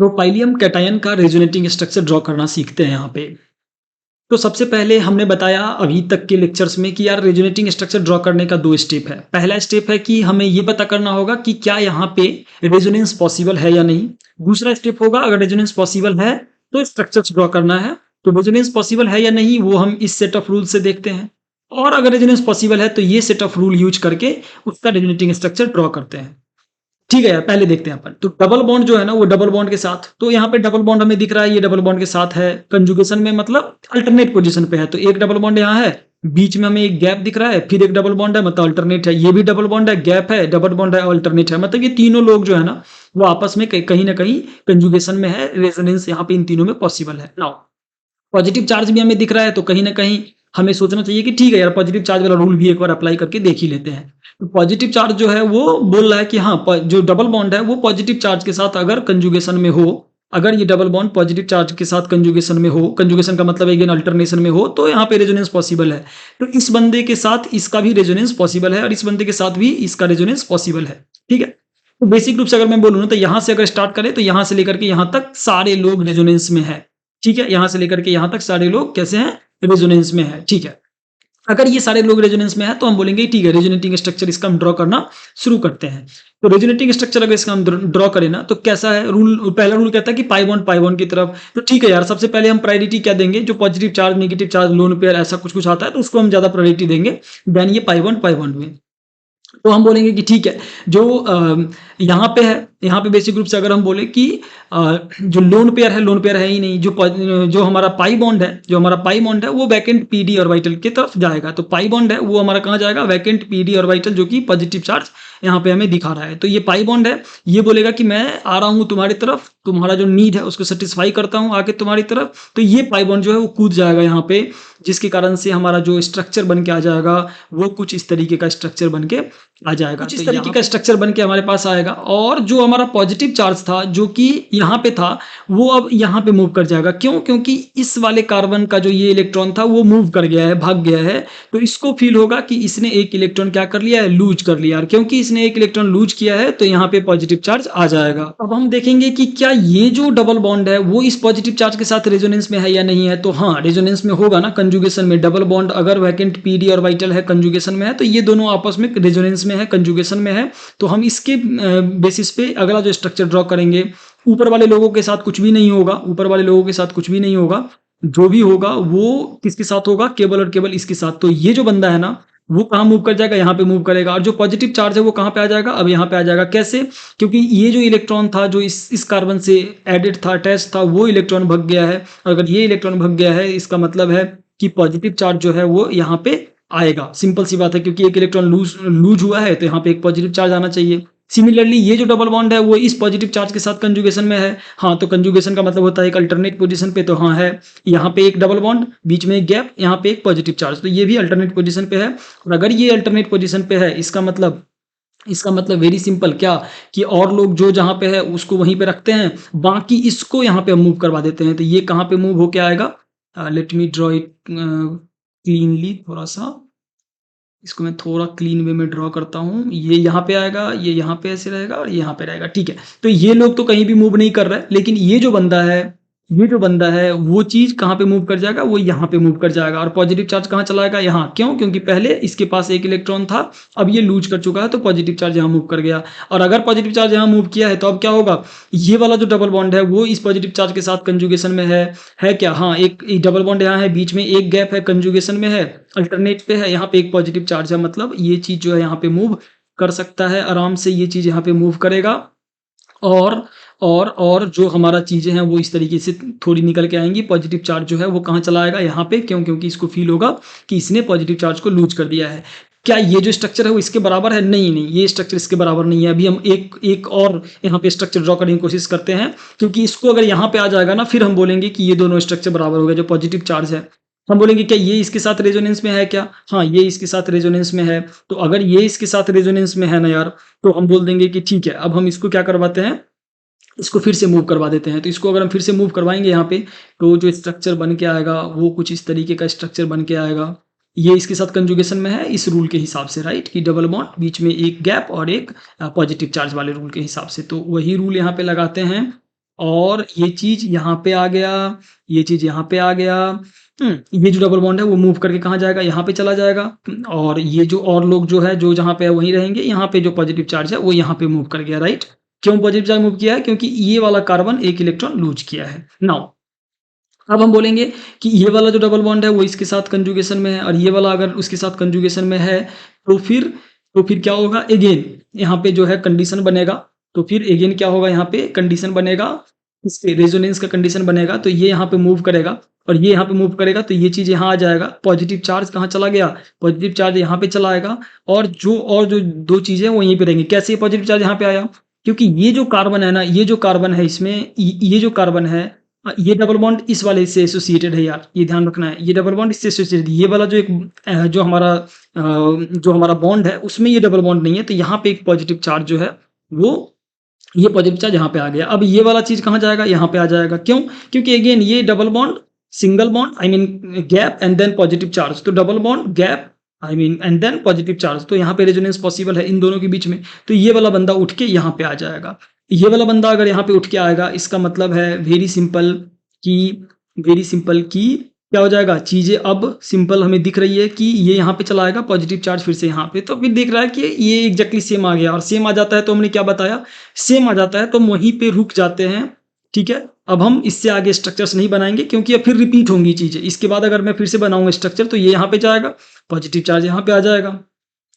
प्रोपाइलियम cation का resonating structure draw करना सीखते हैं यहाँ पे। तो सबसे पहले हमने बताया अभी तक के लेक्चर्स में कि यार रेजोनेटिंग स्ट्रक्चर ड्रॉ करने का 2 स्टेप है। पहला स्टेप है कि हमें ये पता करना होगा कि क्या यहाँ पे रेजोनेंस पॉसिबल है या नहीं। दूसरा स्टेप होगा अगर रेजोनेंस पॉसिबल है तो स्ट्रक्चर्स ड्रॉ करना है। तो रेजोनेंस पॉसिबल है या नहीं वो हम इस सेट ऑफ रूल से देखते हैं। और अगर रेजोनेंस पॉसिबल है तो ये सेट ऑफ रूल यूज करके उसका रेजोनेटिंग स्ट्रक्चर ड्रॉ करते हैं। ठीक है यार, पहले देखते हैं अपन। तो डबल बॉन्ड जो है ना वो डबल बॉन्ड के साथ, तो यहाँ पे डबल बॉन्ड हमें दिख रहा है, ये डबल बॉन्ड के साथ है कंजुगेशन में, मतलब अल्टरनेट पोजीशन पे है। तो एक डबल बॉन्ड यहाँ है, बीच में हमें एक गैप दिख रहा है, फिर एक डबल बॉन्ड है मतलब अल्टरनेट है, ये भी डबल बॉन्ड है, गैप है, डबल बॉन्ड है, अल्टरनेट है, मतलब ये तीनों लोग जो है ना वो आपस में कहीं ना कहीं कंजुगेशन में है। रेजोनेंस यहाँ पे इन तीनों में पॉसिबल है। नाउ पॉजिटिव चार्ज भी हमें दिख रहा है, तो कहीं ना कहीं हमें सोचना चाहिए कि ठीक है यार, पॉजिटिव चार्ज वाला रूल भी एक बार अप्लाई करके देख ही लेते हैं। तो पॉजिटिव चार्ज जो है वो बोल रहा है कि हाँ, जो डबल बॉन्ड है वो पॉजिटिव चार्ज के साथ अगर कंजुगेशन में हो, अगर ये डबल बॉन्ड पॉजिटिव चार्ज के साथ कंजुगेशन में हो, कंजुगेशन का मतलब अगेन अल्टरनेशन में हो, तो यहाँ पे रेजोनेंस पॉसिबल है। तो इस बंदे के साथ इसका भी रेजोनेंस पॉसिबल है और इस बंदे के साथ भी इसका रेजोनेंस पॉसिबल है। ठीक है, तो बेसिक रूप से अगर मैं बोलूँ ना, तो यहाँ से अगर स्टार्ट करें तो यहाँ से लेकर के यहाँ तक सारे लोग रेजोनेंस में है। ठीक है, यहाँ से लेकर के यहाँ तक सारे लोग कैसे हैं, रेजोनेंस में है। ठीक है, अगर ये सारे लोग रेजोनेंस में है तो हम बोलेंगे ठीक है, रेजोनेटिंग स्ट्रक्चर इसका हम ड्रॉ करना शुरू करते हैं। तो रेजोनेटिंग स्ट्रक्चर अगर इसका हम ड्रॉ करें ना तो कैसा है, रूल पहला रूल कहता है कि पाई बॉन्ड की तरफ। तो ठीक है यार, सबसे पहले हम प्रायोरिटी क्या देंगे, जो positive charge, negative charge, lone pair ऐसा कुछ कुछ आता है तो उसको हम ज्यादा प्रायोरिटी देंगे देन ये पाई बॉन्ड में। तो हम बोलेंगे कि ठीक है, जो यहाँ पे है, यहाँ पे बेसिक रूप से अगर हम बोले कि जो लोन पेयर है, लोन पेयर है ही नहीं, जो हमारा पाई बॉन्ड है, जो हमारा पाई बॉन्ड है वो वैकेंट पीडी ऑर्बिटल की तरफ जाएगा। तो पाई बॉन्ड है वो हमारा कहाँ जाएगा, वैकेंट पीडी ऑर्बिटल, जो कि पॉजिटिव चार्ज यहाँ पे हमें दिखा रहा है। तो ये पाई बॉन्ड है, ये बोलेगा कि मैं आ रहा हूँ तुम्हारी तरफ, तुम्हारा जो नीड है उसको सेटिस्फाई करता हूँ आके तुम्हारी तरफ। तो ये पाई बॉन्ड जो है वो कूद जाएगा यहाँ पे, जिसके कारण से हमारा जो स्ट्रक्चर बन के आ जाएगा वो कुछ इस तरीके का स्ट्रक्चर बन के आ जाएगा। कुछ इस तरीके का स्ट्रक्चर बन के हमारे पास आएगा। और जो हमारा पॉजिटिव चार्ज था जो कि यहाँ पे था, वो अब यहाँ पे मूव कर जाएगा। क्यों? क्योंकि इस वाले कार्बन का जो ये इलेक्ट्रॉन था वो मूव कर गया है, भाग गया है। तो इसको फील होगा कि इसने एक इलेक्ट्रॉन क्या कर लिया है, लूज कर लिया। क्योंकि इसने एक इलेक्ट्रॉन लूज किया है तो यहाँ पे पॉजिटिव चार्ज आ जाएगा। अब हम देखेंगे कि क्या ये जो डबल बॉन्ड है वो इस पॉजिटिव चार्ज के साथ रेजोनेंस में है या नहीं है। तो हाँ, रेजोनेंस में होगा ना, कंजुगेशन में। डबल बॉन्ड अगर वैकेंट पीडी ऑर्बिटल है, कंजुगेशन में है, तो ये दोनों आपस में रेजोनेंस में है, कंजुगेशन में है। तो हम इसके बेसिस पे अगला जो स्ट्रक्चर ड्रॉ करेंगे, ऊपर वाले लोगों के साथ कुछ भी नहीं होगा, ऊपर वाले लोगों के साथ कुछ भी नहीं होगा। जो भी होगा वो किसके साथ होगा, केवल और केवल इसके साथ। तो ये जो बंदा है ना वो कहाँ मूव कर जाएगा, यहाँ पे मूव करेगा। और जो पॉजिटिव चार्ज है वो कहाँ पे आ जाएगा, अब यहाँ पे आ जाएगा। कैसे? क्योंकि ये जो इलेक्ट्रॉन था जो इस कार्बन से एडेड था, अटैच था, वो इलेक्ट्रॉन भग गया है। अगर ये इलेक्ट्रॉन भग गया है इसका मतलब है कि पॉजिटिव चार्ज जो है वो यहाँ पे आएगा। सिंपल सी बात है, क्योंकि एक इलेक्ट्रॉन लूज हुआ है तो यहाँ पे एक पॉजिटिव चार्ज आना चाहिए। सिमिलरली ये जो डबल बॉन्ड है वो इस पॉजिटिव चार्ज के साथ कंजुगेशन में है। हाँ, तो कंजुगेशन का मतलब होता है एक अल्टरनेट पोजीशन पे। तो हाँ है, यहाँ पे एक डबल बॉन्ड, बीच में एक गैप, यहाँ पे एक पॉजिटिव चार्ज, तो ये भी अल्टरनेट पोजीशन पे है। और अगर ये अल्टरनेट पोजीशन पे है इसका मतलब वेरी सिंपल, क्या कि और लोग जो जहाँ पे है उसको वहीं पे रखते हैं, बाकी इसको यहाँ पे मूव करवा देते हैं। तो ये कहाँ पे मूव होके आएगा, let me draw it cleanly. थोड़ा सा इसको मैं थोड़ा क्लीन वे में ड्रॉ करता हूँ। ये यहाँ पे आएगा, ये यहाँ पे ऐसे रहेगा और ये यहाँ पे रहेगा। ठीक है, तो ये लोग तो कहीं भी मूव नहीं कर रहे हैं, लेकिन ये जो बंदा है वो चीज कहाँ पे मूव कर जाएगा, वो यहाँ पे मूव कर जाएगा। और पॉजिटिव चार्ज कहाँ चला जाएगा, यहाँ। क्यों? क्योंकि पहले इसके पास एक इलेक्ट्रॉन था, अब ये लूज कर चुका है तो पॉजिटिव चार्ज यहाँ मूव कर गया। और अगर पॉजिटिव चार्ज यहाँ मूव किया है तो अब क्या होगा, ये वाला जो डबल बॉन्ड है वो इस पॉजिटिव चार्ज के साथ कंजुगेशन में है क्या? हाँ, एक डबल बॉन्ड यहाँ है, बीच में एक गैप है, कंजुगेशन में है, अल्टरनेट पे है, यहाँ पे एक पॉजिटिव चार्ज है। मतलब ये चीज जो है यहाँ पे मूव कर सकता है आराम से, ये चीज यहाँ पे मूव करेगा। और और जो हमारा चीजें हैं वो इस तरीके से थोड़ी निकल के आएंगी। पॉजिटिव चार्ज जो है वो कहाँ चला आएगा, यहाँ पे। क्यों? क्योंकि इसको फील होगा कि इसने पॉजिटिव चार्ज को लूज कर दिया है। क्या ये जो स्ट्रक्चर है वो इसके बराबर है? नहीं नहीं, ये स्ट्रक्चर इसके बराबर नहीं है। अभी हम एक और यहाँ पे स्ट्रक्चर ड्रॉ करने की कोशिश करते हैं, क्योंकि इसको अगर यहाँ पे आ जाएगा ना, फिर हम बोलेंगे कि ये दोनों स्ट्रक्चर बराबर हो गए। जो पॉजिटिव चार्ज है, हम बोलेंगे क्या ये इसके साथ रेजोनेंस में है क्या? हाँ, ये इसके साथ रेजोनेंस में है। तो अगर ये इसके साथ रेजोनेंस में है ना यार, तो हम बोल देंगे कि ठीक है, अब हम इसको क्या करवाते हैं, इसको फिर से मूव करवा देते हैं। तो इसको अगर हम फिर से मूव करवाएंगे यहाँ पे, तो जो स्ट्रक्चर बन के आएगा वो कुछ इस तरीके का स्ट्रक्चर बन के आएगा। ये इसके साथ कंजुगेशन में है इस रूल के हिसाब से, राइट, कि डबल बॉन्ड, बीच में एक गैप और एक पॉजिटिव चार्ज वाले रूल के हिसाब से। तो वही रूल यहाँ पे लगाते हैं और ये चीज़ यहाँ पे आ गया, ये चीज़ यहाँ पे आ गया। ये जो डबल बॉन्ड है वो मूव करके कहाँ जाएगा? यहाँ पे चला जाएगा। और ये जो और लोग जो है जो जहाँ पे है वहीं रहेंगे। यहाँ पे जो पॉजिटिव चार्ज है वो यहाँ पे मूव कर गया, राइट? क्यों पॉजिटिव चार्ज मूव किया है? क्योंकि ये वाला कार्बन एक इलेक्ट्रॉन लूज़ किया है। नाउ अब हम बोलेंगे कि ये वाला जो डबल बॉन्ड है वो इसके साथ कंजुगेशन में है और ये वाला अगर उसके साथ कंजुगेशन में है तो फिर क्या होगा? अगेन यहाँ पे जो है कंडीशन बनेगा। तो फिर अगेन क्या होगा? यहाँ पे कंडीशन बनेगा, इसके रेजोनेंस का कंडीशन बनेगा। तो ये यहाँ पे मूव करेगा और ये यहाँ पे मूव करेगा तो ये चीज़ यहाँ आ जाएगा। पॉजिटिव चार्ज कहाँ चला गया? पॉजिटिव चार्ज यहाँ पे चला आएगा और जो 2 चीज़ें वो यहीं पे रहेंगी। कैसे पॉजिटिव चार्ज यहाँ पे आया? क्योंकि ये जो कार्बन है ना, ये जो कार्बन है इसमें ये जो कार्बन है, ये डबल बॉन्ड इस वाले से एसोसिएटेड है यार, ये ध्यान रखना है। ये डबल बॉन्ड इससे एसोसिएटेड, ये वाला जो एक जो हमारा बॉन्ड है उसमें ये डबल बॉन्ड नहीं है। तो यहाँ पे एक पॉजिटिव चार्ज जो है वो, ये पॉजिटिव चार्ज यहाँ पे आ गया। अब ये वाला चीज़ कहाँ जाएगा? यहाँ पे आ जाएगा। क्यों? क्योंकि अगेन ये double bond, single bond, I mean gap and then positive charge. तो double bond, gap, I mean and then positive charge. तो यहाँ पे रेजोनेंस पॉसिबल है इन दोनों के बीच में। तो ये वाला बंदा उठ के यहाँ पे आ जाएगा। ये वाला बंदा अगर यहाँ पे उठ के आएगा, इसका मतलब है वेरी सिंपल कि क्या हो जाएगा? चीज़ें अब सिंपल हमें दिख रही है कि ये यहाँ पे चला आएगा पॉजिटिव चार्ज फिर से यहाँ पे। तो फिर देख रहा है कि ये एग्जैक्टली सेम आ गया और सेम आ जाता है तो हमने क्या बताया? सेम आ जाता है तो हम वहीं पे रुक जाते हैं। ठीक है? अब हम इससे आगे स्ट्रक्चर्स नहीं बनाएंगे क्योंकि अब फिर रिपीट होंगी चीज़ें। इसके बाद अगर मैं फिर से बनाऊंगा स्ट्रक्चर तो ये यहाँ पे जाएगा, पॉजिटिव चार्ज यहाँ पे आ जाएगा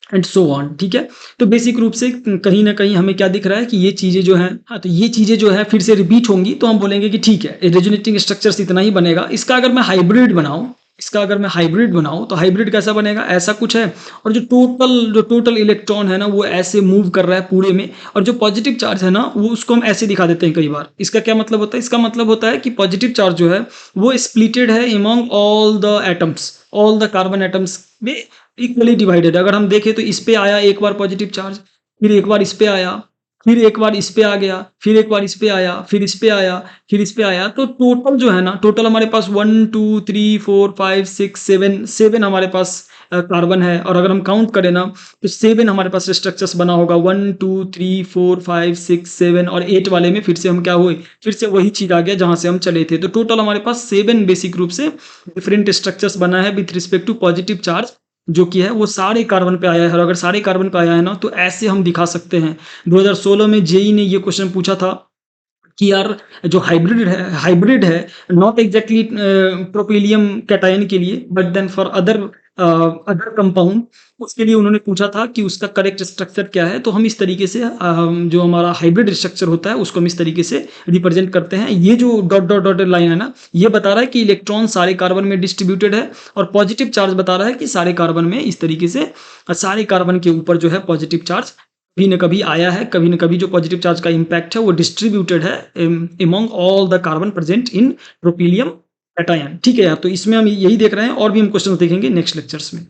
एंड सो ऑन। ठीक है? तो बेसिक रूप से कहीं न कहीं हमें क्या दिख रहा है कि ये चीज़ें जो हैं, हाँ, तो ये चीज़ें जो है फिर से रिपीट होंगी तो हम बोलेंगे कि ठीक है, रेजोनेटिंग स्ट्रक्चर्स इतना ही बनेगा। इसका अगर मैं हाइब्रिड बनाऊँ तो हाइब्रिड कैसा बनेगा? ऐसा कुछ है और जो टोटल इलेक्ट्रॉन है ना वो ऐसे मूव कर रहा है पूरे में और जो पॉजिटिव चार्ज है ना वो उसको हम ऐसे दिखा देते हैं कई बार। इसका क्या मतलब होता है? इसका मतलब होता है कि पॉजिटिव चार्ज जो है वो स्प्लिटेड है among all the carbon atoms में इक्वली डिवाइडेड। अगर हम देखें तो इस पे आया एक बार पॉजिटिव चार्ज, फिर एक बार इस पे आया, फिर एक बार इस पे आ गया, फिर एक बार इस पे आया, फिर इस पे आया, फिर इस पे आया। तो टोटल जो है ना, टोटल हमारे पास 1 2 3 4 5 6 7 हमारे पास कार्बन है और अगर हम काउंट करें ना तो 7 हमारे पास स्ट्रक्चर्स बना होगा। 1 2 3 4 5 6 7 और 8 वाले में फिर से हम क्या हुए? फिर से वही चीज़ आ गया जहाँ से हम चले थे। तो टोटल हमारे पास 7 बेसिक रूप से डिफरेंट स्ट्रक्चर्स बना है with respect to positive charge, जो कि है वो सारे कार्बन पे आया है। और अगर सारे कार्बन पे आया है ना तो ऐसे हम दिखा सकते हैं। 2016 में जेई ने ये क्वेश्चन पूछा था कि यार जो हाइब्रिड है नॉट एग्जैक्टली प्रोपेलियम कैटायन के लिए but then for other compound, उसके लिए उन्होंने पूछा था कि उसका करेक्ट स्ट्रक्चर क्या है। तो हम इस तरीके से जो हमारा हाइब्रिड स्ट्रक्चर होता है उसको हम इस तरीके से रिप्रेजेंट करते हैं। ये जो डॉट डॉट डॉटेड लाइन है ना, ये बता रहा है कि इलेक्ट्रॉन सारे कार्बन में डिस्ट्रीब्यूटेड है और पॉजिटिव चार्ज बता रहा है कि सारे कार्बन में इस तरीके से सारे कार्बन के ऊपर जो है पॉजिटिव चार्ज कभी न कभी आया है, कभी न कभी जो पॉजिटिव चार्ज का इम्पैक्ट है वो डिस्ट्रीब्यूटेड है among all the carbon present in tropylium cation. ठीक है यार, तो इसमें हम यही देख रहे हैं और भी हम क्वेश्चन देखेंगे नेक्स्ट लेक्चर्स में।